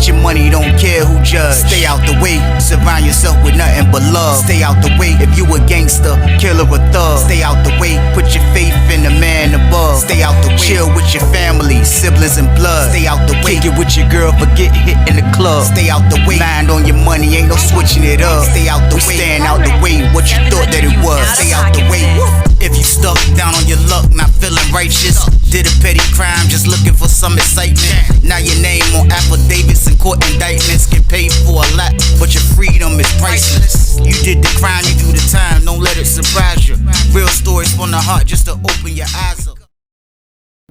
Get your money, don't care who judge. Stay out the way, surround yourself with nothing but love. Stay out the way, if you a gangster, killer or thug. Stay out the way, put your faith in the man above. Stay out the way, chill with your family, siblings and blood. Stay out the way, kick it with your girl, forget hit in the club. Stay out the way, mind on your money, ain't no switching it up. Stay out the way, stand out the way, what you thought that it was. Stay out the way. If you stuck down on your luck, not feeling righteous, did a petty crime, just looking for some excitement. Now your name on affidavits and court indictments, get paid for a lot, but your freedom is priceless. You did the crime, you do the time, don't let it surprise you. Real stories from the heart, just to open your eyes up.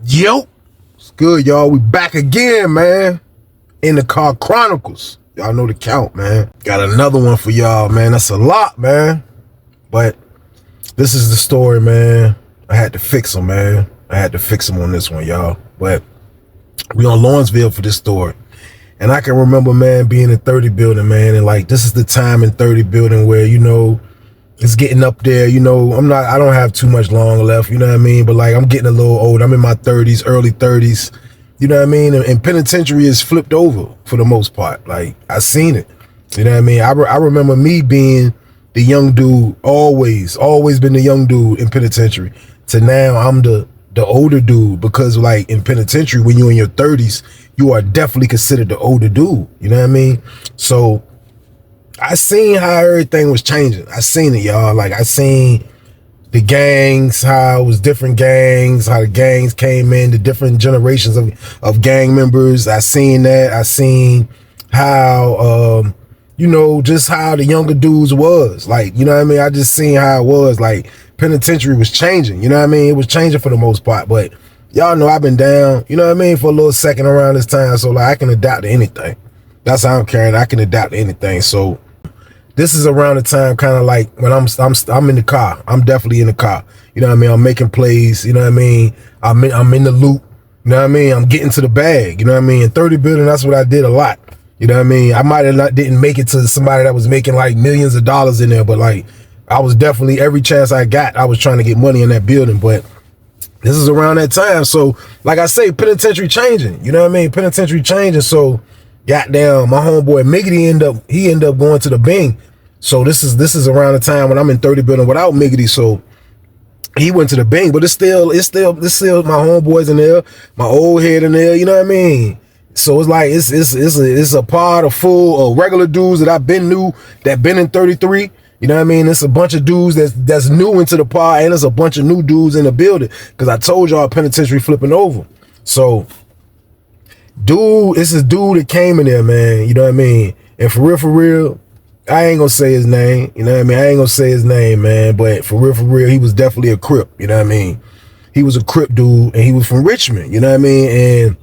Yo, it's good, y'all. We back again, man. In the Car Chronicles. Y'all know the count, man. Got another one for y'all, man. That's a lot, man. But this is the story, man. I had to fix him, man. I had to fix him on this one, y'all. But we on Lawrenceville for this story. And I can remember, man, being in 30 building, man. And like, this is the time in 30 building where, you know, it's getting up there. You know, I don't have too much long left, you know what I mean? But like, I'm getting a little old. I'm in my 30s, early 30s. You know what I mean? And penitentiary is flipped over for the most part. Like, I seen it. You know what I mean? I remember me being the young dude, always been the young dude in penitentiary, to now I'm the older dude, because like in penitentiary, when you're in your 30s, you are definitely considered the older dude. You know what I mean? So I seen how everything was changing. I seen it, y'all. Like, I seen the gangs, how it was different gangs, how the gangs came in, the different generations of gang members. I seen that. I seen how, you know, just how the younger dudes was. Like, you know what I mean? I just seen how it was. Like, penitentiary was changing. You know what I mean? It was changing for the most part. But y'all know I've been down, you know what I mean, for a little second around this time. So, like, I can adapt to anything. That's how I'm carrying. I can adapt to anything. So this is around the time kind of like when I'm in the car. I'm definitely in the car. You know what I mean? I'm making plays. You know what I mean? I'm in the loop. You know what I mean? I'm getting to the bag. You know what I mean? In 30 building, that's what I did a lot. You know what I mean? I might have didn't make it to somebody that was making like millions of dollars in there, but like, I was definitely, every chance I got, I was trying to get money in that building. But this is around that time. So like I say, penitentiary changing. You know what I mean? Penitentiary changing. So goddamn, my homeboy Miggity ended up going to the Bing. So this is around the time when I'm in 30 building without Miggity. So he went to the Bing, but it's still my homeboys in there, my old head in there. You know what I mean? So it's like it's a pod of full of regular dudes that I've been new, that been in 33. You know what I mean? It's a bunch of dudes that's new into the pod, and there's a bunch of new dudes in the building, because I told y'all penitentiary flipping over. So dude, it's a dude that came in there, man. You know what I mean? And for real, I ain't gonna say his name. You know what I mean? I ain't gonna say his name, man. But for real, he was definitely a Crip. You know what I mean? He was a Crip dude, and he was from Richmond. You know what I mean? And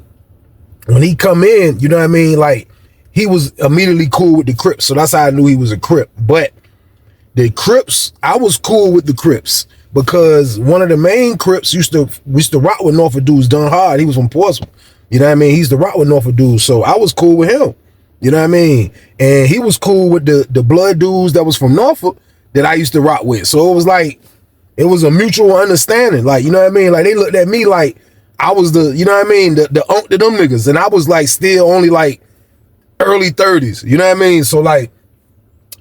when he come in, you know what I mean? Like, he was immediately cool with the Crips. So that's how I knew he was a Crip. But the Crips, I was cool with the Crips, because one of the main Crips used to rock with Norfolk dudes, Don Hard. He was from Portsmouth. You know what I mean? He used to rock with Norfolk dudes. So I was cool with him. You know what I mean? And he was cool with the blood dudes that was from Norfolk that I used to rock with. So it was like, it was a mutual understanding. Like, you know what I mean? Like, they looked at me like I was the, you know what I mean, the unk to them niggas. And I was like still only like early 30s. You know what I mean? So like,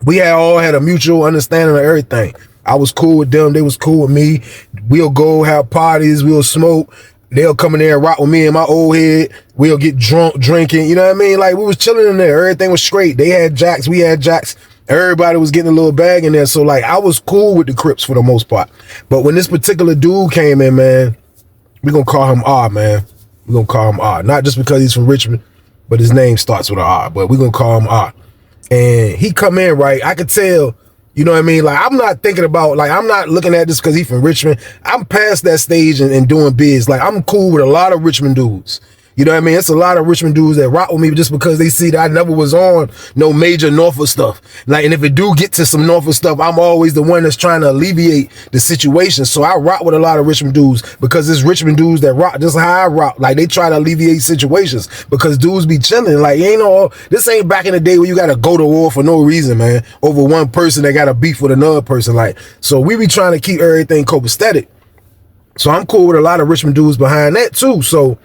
we all had a mutual understanding of everything. I was cool with them. They was cool with me. We'll go have parties. We'll smoke. They'll come in there and rock with me and my old head. We'll get drunk, drinking. You know what I mean? Like, we was chilling in there. Everything was straight. They had jacks. We had jacks. Everybody was getting a little bag in there. So like, I was cool with the Crips for the most part. But when this particular dude came in, man, we're going to call him R, man. We're going to call him R. Not just because he's from Richmond, but his name starts with an R. But we're going to call him R. And he come in, right? I could tell, you know what I mean? Like, I'm not thinking about, like, I'm not looking at this because he's from Richmond. I'm past that stage and doing biz. Like, I'm cool with a lot of Richmond dudes. You know what I mean? It's a lot of Richmond dudes that rock with me just because they see that I never was on no major Norfolk stuff. Like, and if it do get to some Norfolk stuff, I'm always the one that's trying to alleviate the situation. So I rock with a lot of Richmond dudes because it's Richmond dudes that rock just how I rock. Like, they try to alleviate situations because dudes be chilling. Like, this ain't back in the day where you got to go to war for no reason, man, over one person that got a beef with another person. Like, so we be trying to keep everything copacetic. So I'm cool with a lot of Richmond dudes behind that too. So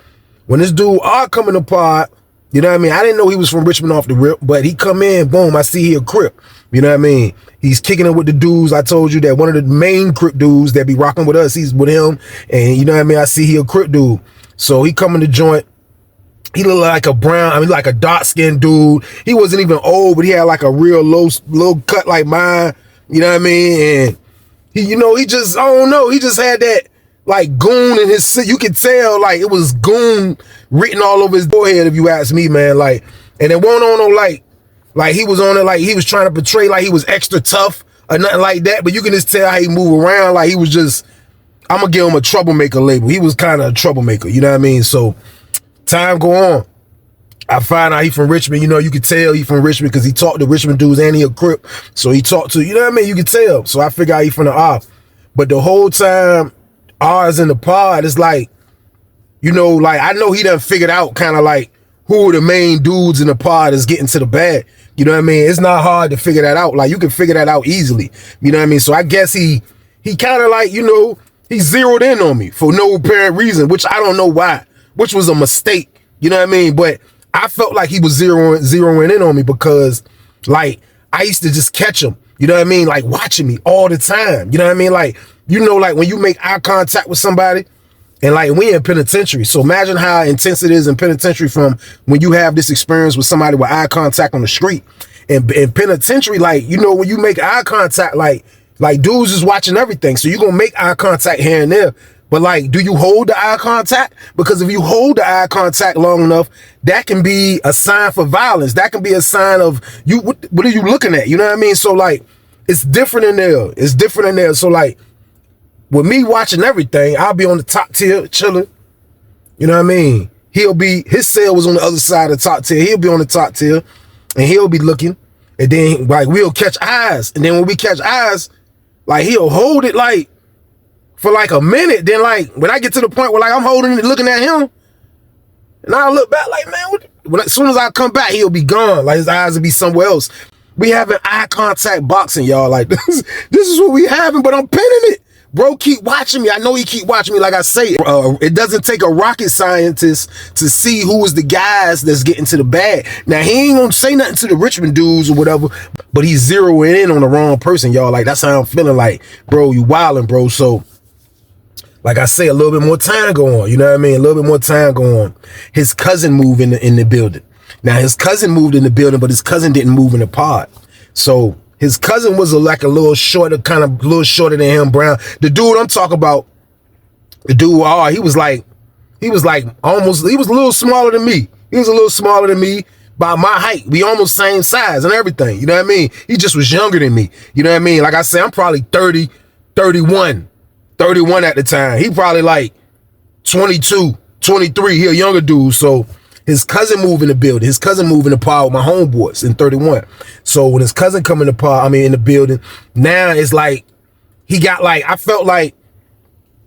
when this dude R coming apart, You know what I mean? I didn't know he was from Richmond off the rip, but he come in, boom, I see he a Crip. You know what I mean? He's kicking it with the dudes. I told you that one of the main Crip dudes that be rocking with us, he's with him. And you know what I mean? I see he a Crip dude. So he come in the joint. He looked like a brown, I mean, like a dark-skinned dude. He wasn't even old, but he had like a real low cut like mine. You know what I mean? And he, you know, he just, I don't know, he just had that like goon in his, you could tell like it was goon written all over his forehead if you ask me, man. Like, and it wasn't on no like he was on it like he was trying to portray like he was extra tough or nothing like that, but you can just tell how he move around like he was just, I'm gonna give him a troublemaker label. He was kind of a troublemaker, you know what I mean? So time go on, I find out he from Richmond. You know, you could tell he from Richmond because he talked to Richmond dudes and he a Crip. So he talked to, you know what I mean? You could tell. So I figure out he from the R. But the whole time R is in the pod, it's like, you know, like I know he done figured out kind of like who are the main dudes in the pod is getting to the bag. You know what I mean? It's not hard to figure that out. Like you can figure that out easily. You know what I mean? So I guess he kind of like, you know, he zeroed in on me for no apparent reason, which I don't know why, which was a mistake. You know what I mean? But I felt like he was zeroing in on me because like I used to just catch him, you know what I mean? Like watching me all the time. You know what I mean? Like, you know, like when you make eye contact with somebody and like we in penitentiary. So imagine how intense it is in penitentiary from when you have this experience with somebody with eye contact on the street. And in penitentiary, like, you know, when you make eye contact, like dudes is watching everything. So you're going to make eye contact here and there. But like, do you hold the eye contact? Because if you hold the eye contact long enough, that can be a sign for violence. That can be a sign of you. What are you looking at? You know what I mean? So like, it's different in there. It's different in there. So like, with me watching everything, I'll be on the top tier chilling. You know what I mean? His cell was on the other side of the top tier. He'll be on the top tier and he'll be looking. And then like, we'll catch eyes. And then when we catch eyes, like he'll hold it like, for like a minute, then like when I get to the point where like I'm holding it, looking at him, and I look back like, man, as soon as I come back, he'll be gone. Like his eyes will be somewhere else. We having eye contact boxing, y'all. Like this is what we having, but I'm pinning it. Bro, keep watching me. I know he keep watching me. Like I say, it doesn't take a rocket scientist to see who is the guys that's getting to the bag. Now he ain't gonna say nothing to the Richmond dudes or whatever, but he's zeroing in on the wrong person, y'all. Like that's how I'm feeling. Like, bro, you wilding, bro. So like I say, a little bit more time go on. You know what I mean? A little bit more time go on. His cousin moved in the building. Now his cousin moved in the building, but his cousin didn't move in the pod. So his cousin was like a little shorter, kind of a little shorter than him, brown. The dude I'm talking about, the dude, he was almost, he was a little smaller than me. He was a little smaller than me by my height. We almost same size and everything. You know what I mean? He just was younger than me. You know what I mean? Like I say, I'm probably 30, 31 at the time. He probably like 22, 23. He a younger dude. So his cousin moved in the building. His cousin moved in the pod with my homeboys in 31. So when his cousin come in the pod, in the building, now it's like, he got like, I felt like,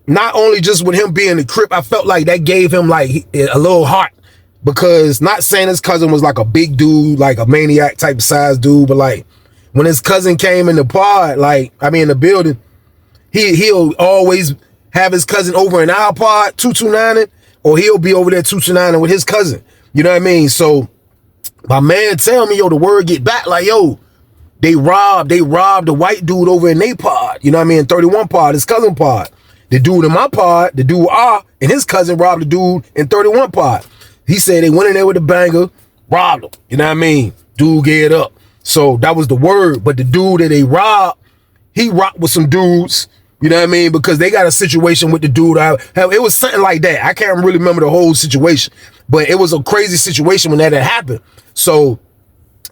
not only just with him being the Crip, I felt like that gave him like a little heart. Because not saying his cousin was like a big dude, like a maniac type of size dude, but like when his cousin came in the pod, in the building, he'll always have his cousin over in our pod 229ing, or he'll be over there 229ing with his cousin. You know what I mean? So my man tell me, yo, the word get back like, yo, they robbed the white dude over in their pod. You know what I mean? 31 pod, his cousin pod. The dude in my pod, the dude R, and his cousin robbed the dude in 31 pod. He said they went in there with a banger, robbed him. You know what I mean? Dude get up. So that was the word. But the dude that they robbed, he rocked with some dudes. You know what I mean? Because they got a situation with the dude. It was something like that. I can't really remember the whole situation, but it was a crazy situation when that had happened. So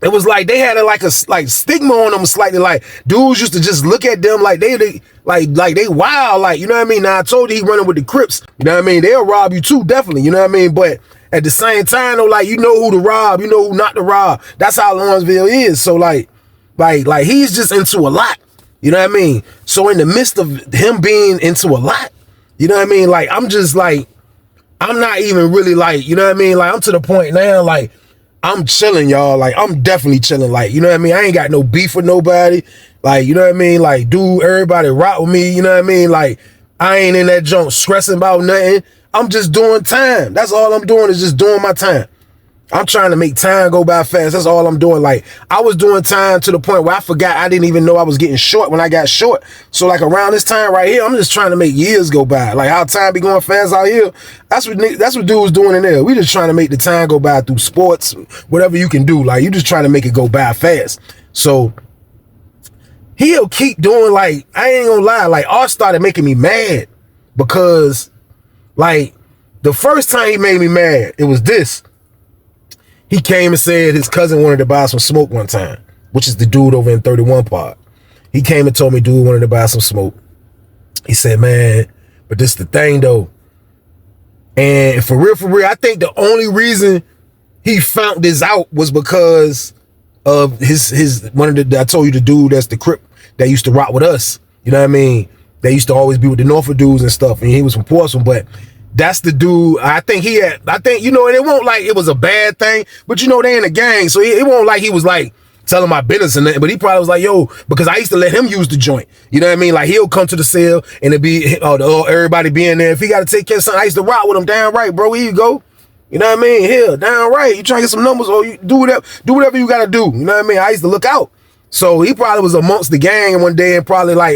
it was like they had a stigma on them slightly. Like dudes used to just look at them like they wild. Like, you know what I mean? Now I told you he running with the Crips. You know what I mean? They'll rob you too, definitely. You know what I mean? But at the same time, though, like, you know who to rob, you know who not to rob. That's how Lawrenceville is. So like he's just into a lot. You know what I mean? So in the midst of him being into a lot, you know what I mean? Like, I'm just like, I'm not even really like, you know what I mean? Like, I'm to the point now, like, I'm chilling, y'all. Like, I'm definitely chilling. Like, you know what I mean? I ain't got no beef with nobody. Like, you know what I mean? Like, dude, everybody rock with me. You know what I mean? Like, I ain't in that junk stressing about nothing. I'm just doing time. That's all I'm doing is just doing my time. I'm trying to make time go by fast. That's all I'm doing. Like, I was doing time to the point where I forgot I didn't even know I was getting short when I got short. So like around this time right here, I'm just trying to make years go by. Like how time be going fast out here. That's what dude was doing in there. We just trying to make the time go by through sports, whatever you can do. Like you just trying to make it go by fast. So he'll keep doing, like, I ain't gonna lie, like Art started making me mad because like the first time he made me mad, it was this. He came and said his cousin wanted to buy some smoke one time, which is the dude over in 31 Park. He came and told me dude wanted to buy some smoke. He said, man, but this the thing though. And for real, I think the only reason he found this out was because of his one of the, I told you, the dude that's the Crip that used to rock with us. You know what I mean? They used to always be with the Norfolk dudes and stuff, and he was from Portsmouth, but that's the dude. I think, you know, and it won't like it was a bad thing, but you know, they in a gang, so it won't like he was like telling my business and nothing, but he probably was like, yo, because I used to let him use the joint. You know what I mean? Like he'll come to the cell and it be everybody being there. If he got to take care of something, I used to rock with him. Damn right, bro. Here you go. You know what I mean? Here, damn right. You try to get some numbers, or you do whatever you gotta do. You know what I mean? I used to look out. So he probably was amongst the gang one day and probably like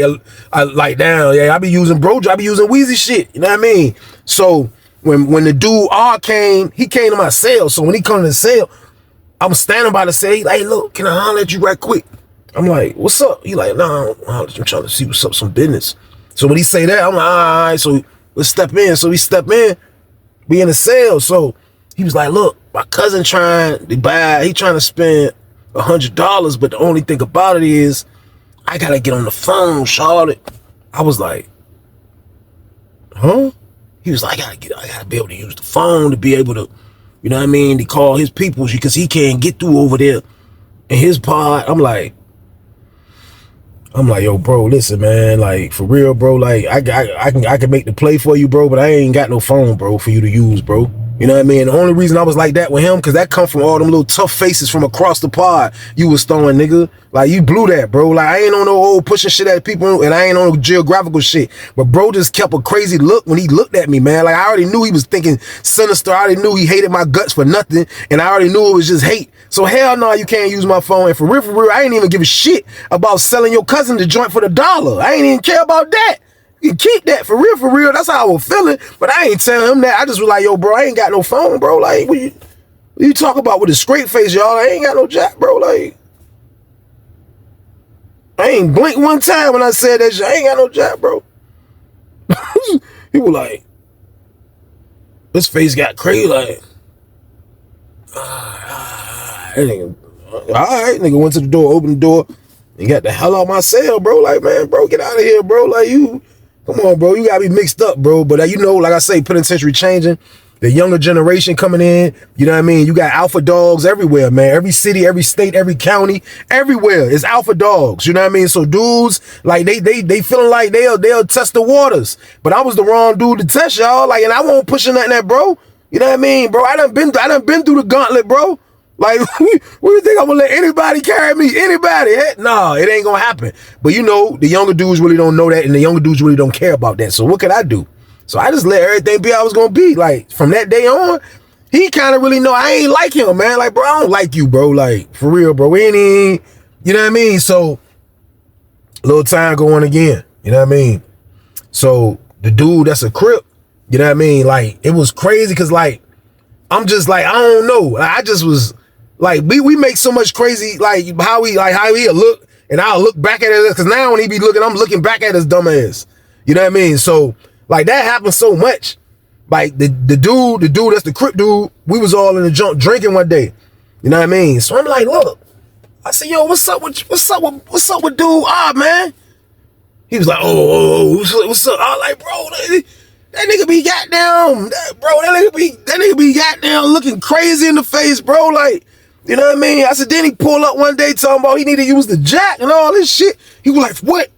damn, yeah, I be using Weezy shit. You know what I mean? So when the dude R came, he came to my cell. So when he come to the cell, I'm standing by the cell. He like, hey, look, can I holler at you right quick? I'm like, what's up? He like, nah, I'm trying to see what's up, some business. So when he say that, I'm like, all right, so let's step in. So we step in, be in the cell. So he was like, look, my cousin trying to spend $100, but the only thing about it is I gotta get on the phone, Charlotte. I was like, huh? He was like, I gotta be able to use the phone to be able to, you know what I mean, to call his people because he can't get through over there in his pod. I'm like, yo, bro, listen, man, like for real, bro, like I can make the play for you, bro, but I ain't got no phone, bro, for you to use, bro. You know what I mean? The only reason I was like that with him, because that come from all them little tough faces from across the pod you was throwing, nigga. Like, you blew that, bro. Like, I ain't on no old pushing shit at people, and I ain't on no geographical shit. But bro just kept a crazy look when he looked at me, man. Like, I already knew he was thinking sinister. I already knew he hated my guts for nothing, and I already knew it was just hate. So hell no, you can't use my phone. And for real, I ain't even give a shit about selling your cousin the joint for $1. I ain't even care about that. You can keep that for real. That's how I was feeling. But I ain't telling him that. I just was like, yo, bro, I ain't got no phone, bro. Like, what you talk about with a straight face, y'all? I ain't got no jack, bro. Like, I ain't blink one time when I said that shit. I ain't got no jack, bro. He was like, his face got crazy, like, that nigga, all right, nigga went to the door, opened the door, and got the hell out my cell, bro. Like, man, bro, get out of here, bro. Like, come on, bro. You gotta be mixed up, bro. But you know, like I say, penitentiary changing. The younger generation coming in. You know what I mean? You got alpha dogs everywhere, man. Every city, every state, every county, everywhere is alpha dogs. You know what I mean? So dudes, like they feeling like they'll test the waters. But I was the wrong dude to test, y'all. Like, and I won't push nothing that, bro. You know what I mean, bro? I done been through the gauntlet, bro. Like, what do you think I'm gonna let anybody carry me? Anybody? No, it ain't gonna happen. But you know, the younger dudes really don't know that, and the younger dudes really don't care about that. So what could I do? So I just let everything be how it was gonna be. Like, from that day on, he kind of really know I ain't like him, man. Like, bro, I don't like you, bro. Like, for real, bro. We ain't, you know what I mean? So, a little time going again. You know what I mean? So, the dude that's a Crip, you know what I mean? Like, it was crazy because, like, I'm just like, I don't know. I just was, like, we make so much crazy, like, how he'll look, and I'll look back at it, because now when he be looking, I'm looking back at his dumb ass. You know what I mean? So, like, that happens so much. Like, the dude that's the Crip dude, we was all in the junk drinking one day. You know what I mean? So I'm like, look, I said, yo, what's up with dude? Man. He was like, what's up? I was like, bro, that nigga be goddamn, bro, that nigga be goddamn looking crazy in the face, bro. Like, you know what I mean? I said, then he pull up one day talking about he need to use the jack and all this shit. He was like, what?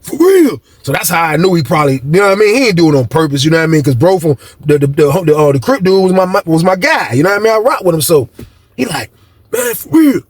For real? So that's how I knew he probably, you know what I mean? He ain't doing it on purpose, you know what I mean? Because bro from the Crip dude was my guy, you know what I mean? I rock with him. So he like, man, for real?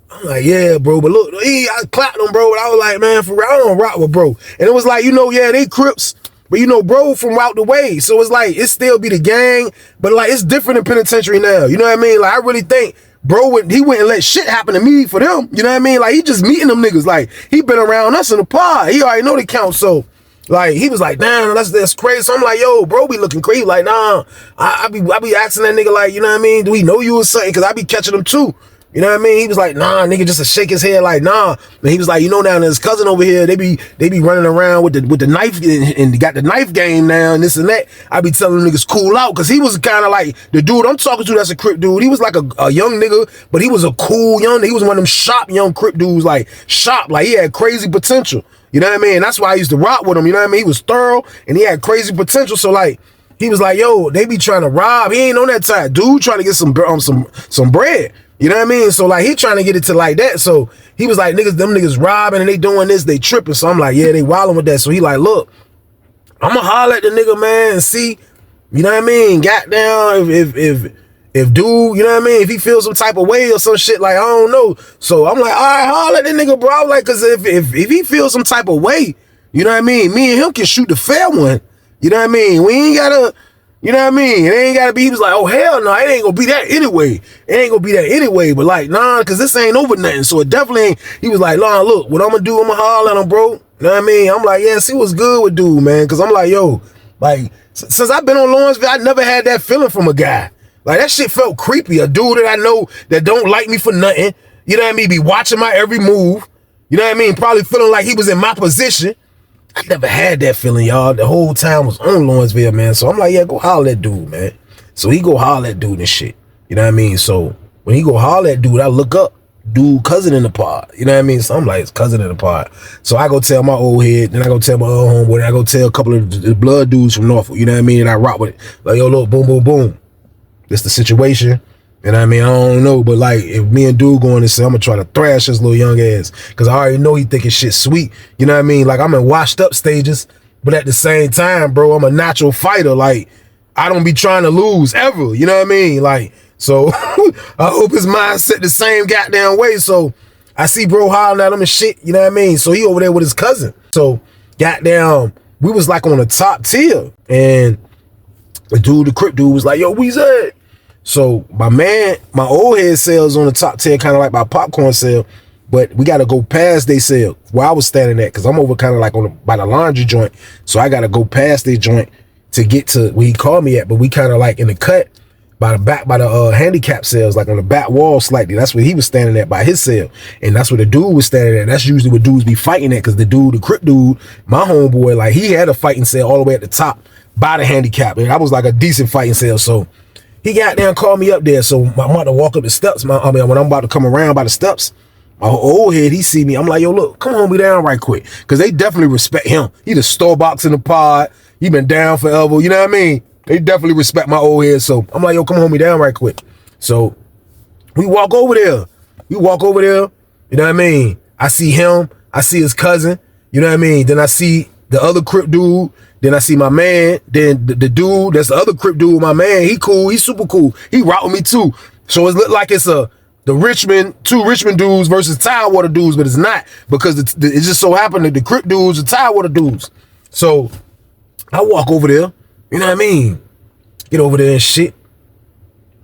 I'm like, yeah, bro, but look, I clapped him, bro, but I was like, man, for real, I don't rock with bro. And it was like, you know, yeah, they Crips, But you know, bro from out the way. So it's like, it still be the gang, but like, it's different in penitentiary now. You know what I mean? Like, I really think bro, he wouldn't let shit happen to me for them. You know what I mean? Like, he just meeting them niggas. Like, he been around us in the pod. He already know the count. So, like, he was like, damn, that's crazy. So I'm like, yo, bro, be looking crazy. Like, nah, I be asking that nigga, like, you know what I mean? Do we know you or something? Because I be catching them too. You know what I mean? He was like, nah, nigga, just to shake his head, like, nah. And he was like, you know, now his cousin over here, they be running around with the knife and got the knife game now and this and that. I be telling them niggas cool out, because he was kind of like the dude I'm talking to that's a Crip dude. He was like a young nigga, but he was a cool young nigga. He was one of them sharp young Crip dudes, like sharp, like he had crazy potential. You know what I mean? That's why I used to rock with him. You know what I mean? He was thorough and he had crazy potential. So like, he was like, yo, they be trying to rob. He ain't on that type. Dude trying to get some bread. You know what I mean? So like, he trying to get it to like that. So he was like, them niggas robbing and they doing this, they tripping. So I'm like, yeah, they wilding with that. So he like, look, I'ma holler at the nigga, man, and see, you know what I mean? Goddamn, if dude, you know what I mean? If he feels some type of way or some shit, like, I don't know. So I'm like, all right, holler at that nigga, bro. I'm like, cause if he feels some type of way, you know what I mean? Me and him can shoot the fair one. You know what I mean? We ain't gotta, you know what I mean? It ain't gotta be, he was like, oh, hell no, it ain't gonna be that anyway. It ain't gonna be that anyway. But like, nah, cause this ain't over nothing. So it definitely ain't. He was like, nah, look, what I'm gonna do, I'm gonna holler at him, bro. You know what I mean? I'm like, yeah, see what's good with dude, man. Cause I'm like, yo, like, since I've been on Lawrenceville, I never had that feeling from a guy. Like, that shit felt creepy. A dude that I know that don't like me for nothing. You know what I mean? Be watching my every move. You know what I mean? Probably feeling like he was in my position. I never had that feeling, y'all. The whole time was on Lawrenceville, man. So I'm like, yeah, go holler at dude, man. So he go holler at dude and shit. You know what I mean? So when he go holler at dude, I look up, dude, cousin in the pod. You know what I mean? So I'm like, it's cousin in the pod. So I go tell my old head, then I go tell my old homeboy, then I go tell a couple of the blood dudes from Norfolk. You know what I mean? And I rock with it. Like, yo, look, boom, boom, boom. This the situation. You know what I mean? I don't know, but like, if me and dude going to say, I'm gonna try to thrash his little young ass, because I already know he thinking shit sweet. You know what I mean? Like, I'm in washed up stages, but at the same time, bro, I'm a natural fighter. Like, I don't be trying to lose ever. You know what I mean? Like, so I hope his mindset the same goddamn way. So I see bro hollering at him and shit. You know what I mean? So he over there with his cousin. So goddamn, we was like on the top tier, and the dude, the Crip dude, was like, yo, we's at. So my man, my old head cell's on the top tier, kind of like my popcorn cell, but we got to go past they cell where I was standing at, because I'm over kind of like by the laundry joint. So I got to go past their joint to get to where he called me at, but we kind of like in the cut by the back, by the handicap cells, like on the back wall slightly. That's where he was standing at by his cell. And that's where the dude was standing at. That's usually what dudes be fighting at, because the dude, the Crip dude, my homeboy, like, he had a fighting cell all the way at the top by the handicap. And I was like a decent fighting cell. So he got down, called me up there. So I'm about to walk up the steps. When I'm about to come around by the steps, my old head, he see me. I'm like, yo, look, come on, me down right quick. Because they definitely respect him. He the Starbucks in the pod. He been down forever. You know what I mean? They definitely respect my old head. So I'm like, yo, come on, me down right quick. So we walk over there. You know what I mean? I see him. I see his cousin. You know what I mean? Then I see the other Crip dude. Then I see my man. Then the dude, that's the other Crip dude, my man. He cool. He super cool. He rock with me too. So it look like it's two Richmond dudes versus Tidewater dudes, but it's not, because it just so happened that the Crip dudes are Tidewater dudes. So I walk over there. You know what I mean? Get over there and shit.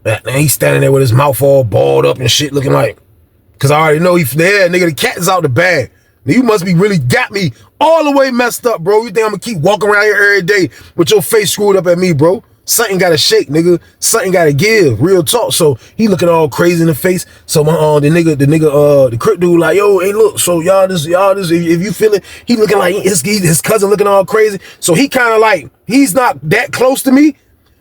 And he's standing there with his mouth all balled up and shit, looking like, because I already know he there, nigga, the cat is out the bag. Now, you must be really got me all the way messed up, bro. You think I'm gonna keep walking around here every day with your face screwed up at me, bro? Something gotta shake, nigga. Something gotta give. Real talk. So he looking all crazy in the face. So my the Crip dude like, yo, hey, look. So y'all this. If you feel it, he looking like his cousin looking all crazy. So he kind of like, he's not that close to me,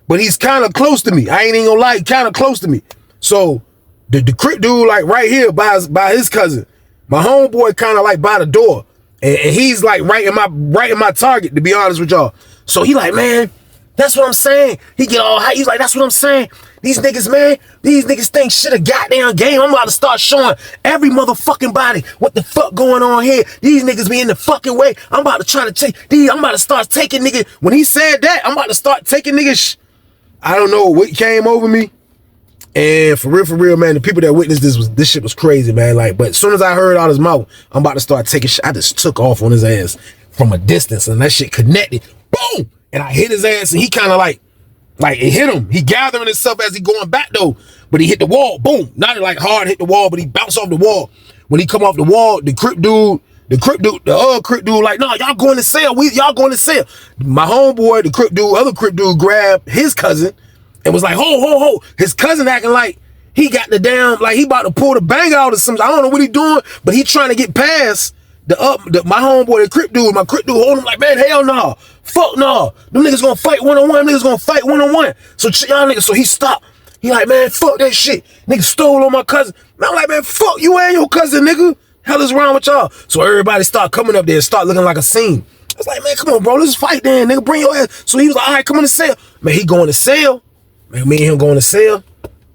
but he's kind of close to me. I ain't even gonna lie, kind of close to me. So the Crip dude like right here by his cousin. My homeboy kind of like by the door, and he's like right in my target, to be honest with y'all. So he like, man, that's what I'm saying. He get all high. He's like, that's what I'm saying. These niggas, man, these niggas think shit a goddamn game. I'm about to start showing every motherfucking body what the fuck going on here. These niggas be in the fucking way. I'm about to try to take these. I'm about to start taking niggas. When he said that, I'm about to start taking niggas. I don't know what came over me. And for real, man, the people that witnessed this shit was crazy, man. Like, but as soon as I heard out his mouth, I'm about to start taking shit. I just took off on his ass from a distance, and that shit connected. boom, and I hit his ass, and he kind of like it hit him. He gathering himself as he going back though, but he hit the wall, boom. Not like hard hit the wall, but he bounced off the wall. When he come off the wall, the other Crip dude, like, no, y'all going to cell. Y'all going to cell. My homeboy, other Crip dude grabbed his cousin and was like, ho. His cousin acting like he got the damn, like he about to pull the bang out or something. I don't know what he doing, but he trying to get past my homeboy, my Crip dude holding him like, man, hell no. Fuck no. Them niggas gonna fight one-on-one. Niggas gonna fight one-on-one. So y'all niggas, so he stopped. He like, man, fuck that shit. Nigga stole on my cousin. Man, I'm like, man, fuck you and your cousin, nigga. Hell is wrong with y'all? So everybody start coming up there and start looking like a scene. I was like, man, come on, bro. Let's fight then, nigga. Bring your ass. So he was like, all right, come on to cell. Man, he going to cell. Man, me and him going to cell.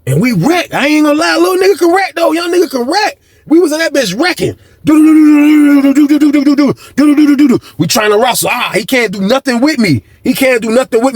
And we wrecked. I ain't gonna lie, little nigga can wreck though. Young nigga can wreck. We was in that bitch wrecking. We trying to wrestle. He can't do nothing with me.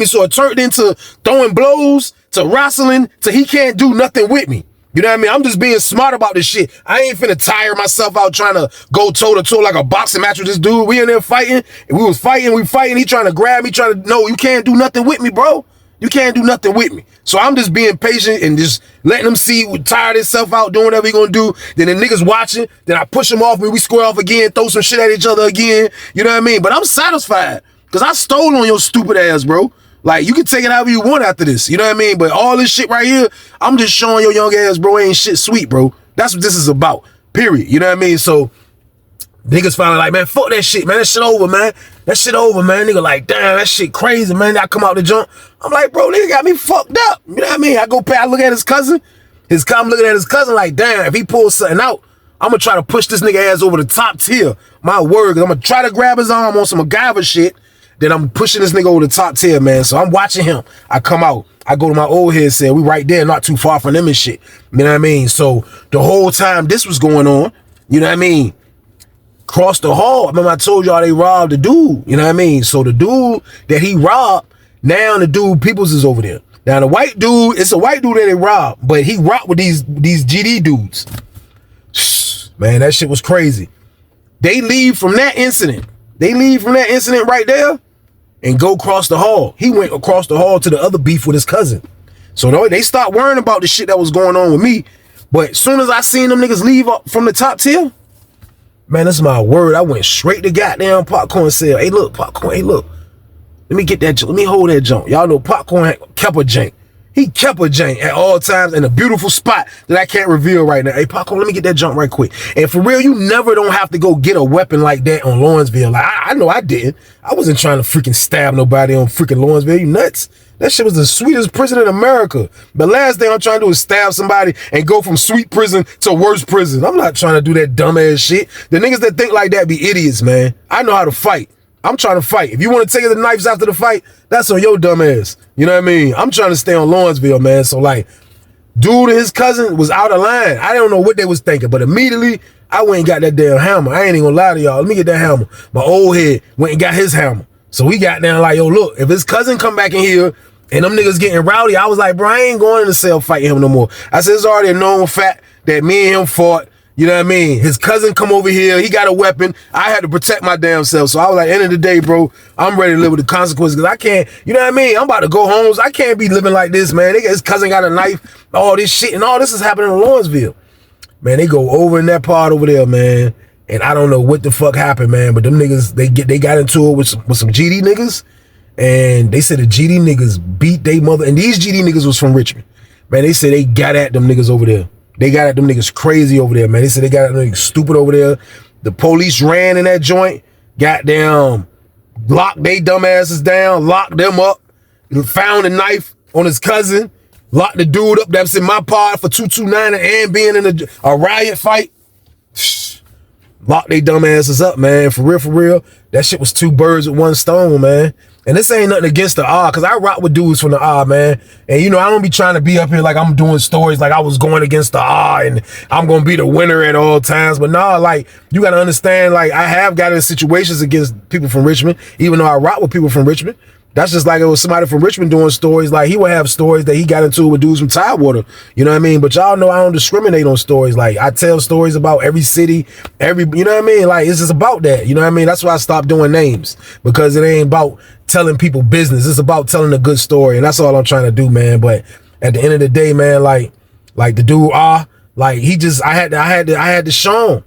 So it turned into throwing blows to wrestling to he can't do nothing with me. You know what I mean? I'm just being smart about this shit. I ain't finna tire myself out trying to go toe to toe like a boxing match with this dude. We in there fighting, and we fighting. He trying to grab me, no, you can't do nothing with me, bro. You can't do nothing with me. So I'm just being patient and just letting him see, tire himself out, doing whatever he gonna do. Then the niggas watching, then I push him off me, we square off again, throw some shit at each other again. You know what I mean? But I'm satisfied because I stole on your stupid ass, bro. Like, you can take it however you want after this. You know what I mean? But all this shit right here, I'm just showing your young ass, bro, ain't shit sweet, bro. That's what this is about, period. You know what I mean? So niggas finally like, man, fuck that shit, man. That shit over, man. Nigga like, damn, that shit crazy, man. I come out the jump. I'm like, bro, nigga got me fucked up. You know what I mean? I look at his cousin. I'm looking at his cousin like, damn, if he pulls something out, I'm gonna try to push this nigga ass over the top tier. My word, because I'm gonna try to grab his arm on some MacGyver shit. Then I'm pushing this nigga over the top tier, man. So I'm watching him. I come out. I go to my old head cell. We right there, not too far from them and shit. You know what I mean? So the whole time this was going on, you know what I mean? Across the hall, I remember I told y'all they robbed the dude. You know what I mean? So the dude that he robbed, now the dude Peoples is over there. Now the white dude, it's a white dude that they robbed, but he rocked with these GD dudes. Man, that shit was crazy. They leave from that incident. Right there and go across the hall. He went across the hall to the other beef with his cousin. So they start worrying about the shit that was going on with me. But as soon as I seen them niggas leave up from the top tier, man, that's my word. I went straight to goddamn Popcorn cell. Hey, look, Popcorn. Hey, look. Let me get that. Let me hold that junk. Y'all know Popcorn kept a jank. He kept a jank at all times in a beautiful spot that I can't reveal right now. Hey, Popcorn, let me get that junk right quick. And for real, you never don't have to go get a weapon like that on Lawrenceville. Like, I know I didn't. I wasn't trying to freaking stab nobody on freaking Lawrenceville. You nuts? That shit was the sweetest prison in America. The last thing I'm trying to do is stab somebody and go from sweet prison to worst prison. I'm not trying to do that dumbass shit. The niggas that think like that be idiots, man. I know how to fight. I'm trying to fight. If you want to take the knives after the fight, that's on your dumb ass. You know what I mean? I'm trying to stay on Lawrenceville, man. So like, dude and his cousin was out of line. I don't know what they was thinking, but immediately I went and got that damn hammer. I ain't even gonna lie to y'all. Let me get that hammer. My old head went and got his hammer. So we got down like, yo, look, if his cousin come back in here and them niggas getting rowdy, I was like, bro, I ain't going in the cell fighting him no more. I said, it's already a known fact that me and him fought. You know what I mean? His cousin come over here. He got a weapon. I had to protect my damn self. So I was like, end of the day, bro, I'm ready to live with the consequences because I can't, you know what I mean? I'm about to go home. So I can't be living like this, man. His cousin got a knife, all this shit, and all this is happening in Lawrenceville. Man, they go over in that part over there, man. And I don't know what the fuck happened, man. But them niggas, they got into it with some GD niggas. And they said the GD niggas beat they mother. And these GD niggas was from Richmond. Man, they said they got at them niggas over there. They got at them niggas crazy over there, man. They said they got at them niggas stupid over there. The police ran in that joint, goddamn, locked they dumb asses down, locked them up, found a knife on his cousin, locked the dude up that was in my pod for 229 and being in a riot fight. Locked they dumb asses up, man. For real. That shit was two birds with one stone, man. And this ain't nothing against the R, because I rock with dudes from the R, man. And, you know, I don't be trying to be up here like I'm doing stories like I was going against the R and I'm going to be the winner at all times. But nah, like, you got to understand, like, I have got in situations against people from Richmond, even though I rock with people from Richmond. That's just like it was somebody from Richmond doing stories. Like he would have stories that he got into with dudes from Tidewater. You know what I mean? But y'all know I don't discriminate on stories. Like I tell stories about every city, you know what I mean? Like it's just about that. You know what I mean? That's why I stopped doing names, because it ain't about telling people business. It's about telling a good story, and that's all I'm trying to do, man. But at the end of the day, man, like the dude, like he just, I had to show him.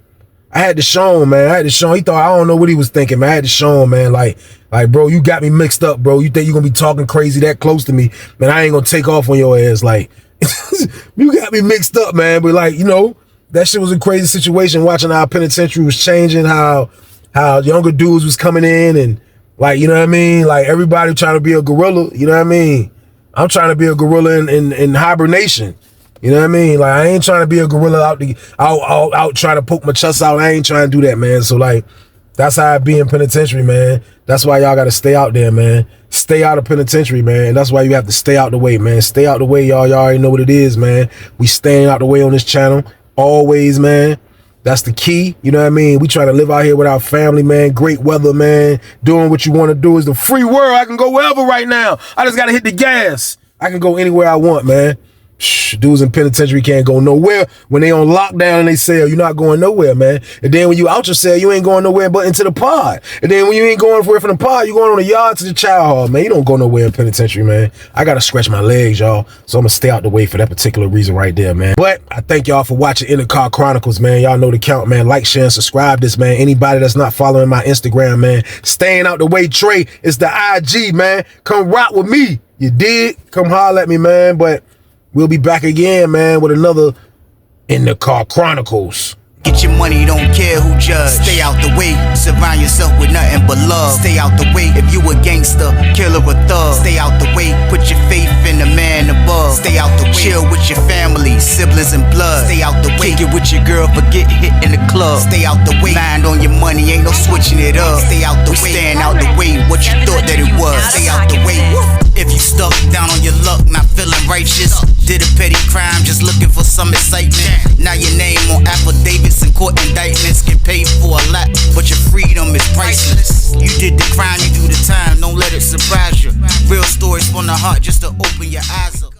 I had to show him, man. I had to show him. He thought, I don't know what he was thinking, man. I had to show him, man. Like, bro, you got me mixed up, bro. You think you're gonna be talking crazy that close to me, man? I ain't gonna take off on your ass. Like, you got me mixed up, man. But like, you know, that shit was a crazy situation. Watching how penitentiary was changing, how younger dudes was coming in, and like, you know what I mean? Like everybody trying to be a gorilla. You know what I mean? I'm trying to be a gorilla in hibernation. You know what I mean? Like I ain't trying to be a gorilla out trying to poke my chest out. I ain't trying to do that, man. So like, that's how I be in penitentiary, man. That's why y'all got to stay out there, man. Stay out of penitentiary, man. And that's why you have to stay out the way, man. Stay out the way, y'all. Y'all already know what it is, man. We staying out the way on this channel always, man. That's the key. You know what I mean? We try to live out here with our family, man. Great weather, man. Doing what you want to do. Is the free world. I can go wherever right now. I just got to hit the gas. I can go anywhere I want, man. Dudes in penitentiary can't go nowhere. When they on lockdown in they cell, you're not going nowhere, man. And then when you out your cell, you ain't going nowhere but into the pod. And then when you ain't going away from the pod, you going on the yard to the child hall, man. You don't go nowhere in penitentiary, man. I gotta scratch my legs, y'all. So I'm gonna stay out the way for that particular reason right there, man. But I thank y'all for watching In the Car Chronicles, man. Y'all know the count, man. Like, share, and subscribe this, man. Anybody that's not following my Instagram, man, staying out the way, Trey, it's the IG, man. Come rock with me. You did? Come holler at me, man. But we'll be back again, man, with another In the Car Chronicles. Get your money, don't care who judge. Stay out the way, surround yourself with nothing but love. Stay out the way if you a gangster, killer or thug. Stay out the way, put your faith in the man above. Stay out the way, chill with your family, siblings and blood. Stay out the way, kick it with your girl, forget hit in the club. Stay out the way, mind on your money, ain't no switching it up. Stay out the way, staying out the way, what you thought that it was. Stay out the way. If you stuck down on your luck, not feeling righteous, did a petty crime, just looking for some excitement. Now your name on affidavits and court indictments, get paid for a lot, but your freedom is priceless. You did the crime, you do the time, don't let it surprise you. Real stories from the heart, just to open your eyes up.